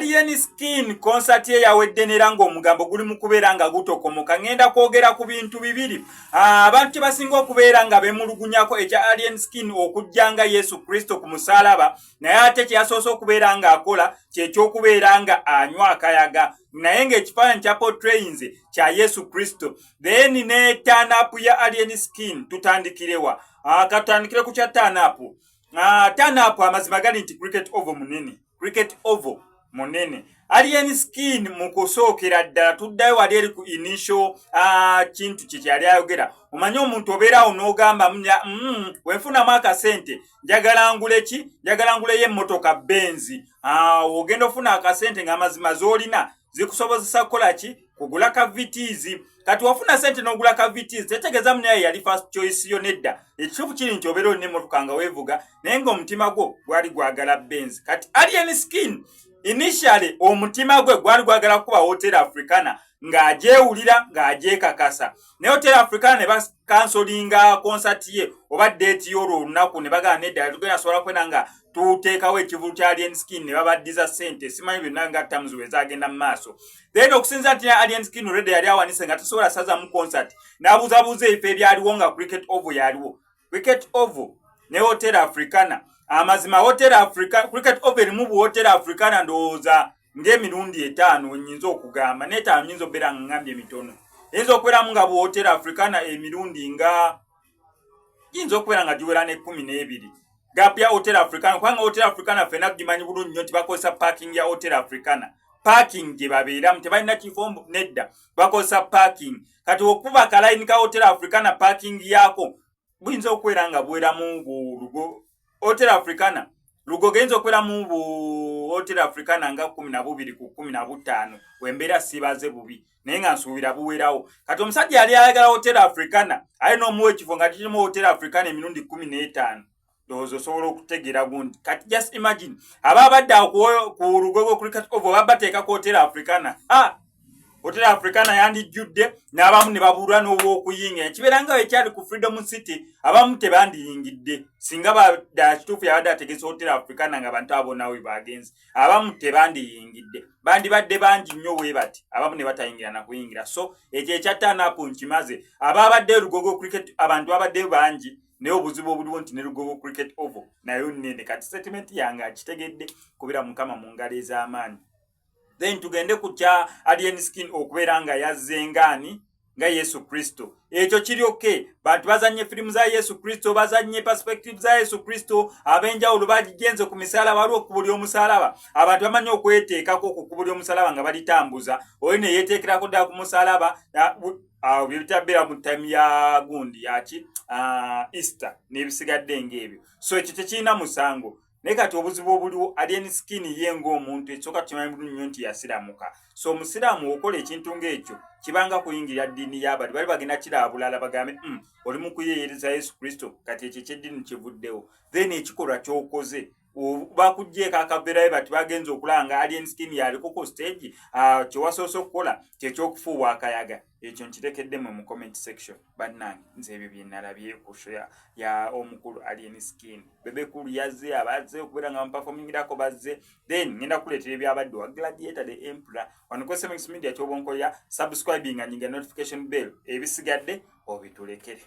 Alien Skin concert ye yawedde neranga omugambo guli mu kubeera nga gutokomoka. Ngenda kwogera ku bintu bibiri. Abantu basinga okubeera nga bemulugunyako ekya Alien Skin okujjanga Yesu Kristo ku musalaba, naye ate kyasoose okubeera nga akola kyekyokubeera nga anywa akayaga, naye ng'ekifaananyi kya portrayinze kya Yesu Kristo. Then ne turn up ya Alien Skin tutandikirewa. Katandikire ku kya turn up. Turn up amazima gali nti cricket over munene. Cricket over munene. Alien Skin mu kusookera ddala tuddayo wali eri ku initial kintu kye kyali ayogera. Omanyi omuntu obeerawo n'ogamba wenfunamu akasente njagala ngule ki? Njagala ngule ye emmotoka Benz. Ogenda ofuna akasente ng'amazima z'olina zikusobozesa kukola ki? Kugula ka VTs. Kati wafuna sente n'ogula ka VTs tetegeeza munne yali first choice yo nedda. Ekituufu kiri nti obeera olina emmotoka nga weevuga naye ng'omutima gwo gwali gwagala Benz. Kati Alien Skin initially omutima gwe gwali gwagala kuba Hotel Africana ng'agyewulira ng'agyekakasa. Ne Hotel Africana ne bakansolinga concert ye oba date y'olwo olunaku ne bagala nedda tugenda sobola kwena nga tuteekawo ekivulu kya Alien Skin ne babaddiza sente. Simanyi byonna nga tamuzi bwe zaagenda mu maaso. Then okusinza nti Alien Skin already yali awanise nga tusobola saza mu concert n'abuuzabuuza ebifo ebyaliwo nga Cricket Oval yaliwo. Cricket Oval ne Hotel Africana. Amazima Hotel Africa Cricket Oval erimu bu Hotel Africana ndowooza ng'emirundi 5 nnyinza okugamba n'etaano nnyinza okubeera nga ngambye emitono. Eyinza okubeeramu nga bu Hotel Africana emirundi nga yinza okubeera nga giwera ne 12. Gap ya Hotel Africana kubanga Hotel Africana ffenna tugimanyi bulungi nnyo nti bakozesa parking ya Hotel Africana. Parking gye babeeramu tebalina kifo nedda bakozesa parking. Kati okuba akalayini ka Hotel Africana parking yaako buyinza okubeera nga buweramu bulugo Hotel Africana. Lugo genzo okubeera mu Hotel Africana nga 12 ku 15 wembeera sibaze bubi naye nga nsuubira buwerawo. Kati omusajja yali ayagala Hotel Africana alina omuwa ekifo nga kirimu Hotel Africana emirundi 15. Ndowooza osobola okutegeera gundi. Kati just imagine aba abadde ku lugo rwo Cricket Oval babateeka ku Hotel Africana. Hotel Africana yandijjudde n'abamu ne babulwa n'obw'okuyingira. Kibeera nga ekyali ku Freedom City abamu tebandiyingidde singa badda kituufu yabadde ategese Hotel Africana nga bantu abona we bagenzi. Abamu tebandiyingidde bandibadde bangi nnyo bwe bati abamu ne batayingira na kuyingira. So ekyo ekya turn up nkimaze ababadde Lugogo Cricket abantu babadde bangi naye obuzibu obuliwo nti ne Lugogo Cricket Oval nayo nnene. Kati statement yange akitegedde kubira Mukama mu ngalo ez'amaanyi. Then tugende ku kya Alien Skin okubeera nga yazze ngani nga Yesu Kristo. Ekyo kiri okay. Bantu bazanye filimu za Yesu Kristo, bazanye perspective za Yesu Kristo, abenjawulo bagigenze ku misalaba waliwo okubulya omusalaba. Abantu bamanyi okweteekako okukubulya omusalaba nga balitambuza. Oyo ne yeteekerako ddala ku musalaba bitabeera mu time ya gundi yaki Easter n'ebisigadde ng'ebyo. So ekyo tekirina musango. Naye kati obuzibu obuliwo Alien Skin ye ng'omuntu ekisooka tukimanyi bulungi nnyo nti yasiramuka. So omusiraamu okola ekintu ng'ekyo kibanga kuyingirira ddiini y'abali bali bagenda kiraba bulala bagambe oli mu kuyeeyereza Yesu Kristo kati ekyo ekyeddiini kivuddewo. Then ekikolwa ky'okoze bakuggyeko akaveerayo bati bagenze okulaba nga Alien Skin yaliko ku stage kyewasoose okukola kyekyokufuuwa akayaga. Ekyo nkitekedde mu comment section. Bannange nze ebyo bye nalabye ku show ya omukulu Alien Skin. Bebekulu yazze abazze okubeera nga bamuperformingirako bazze. Then ngenda kuleetera ebyabadde wa Gladiator the Emperor wano ku SMS Media ky'obonkoya subscribing nga nyinga notification bell ebisigadde obitulekere.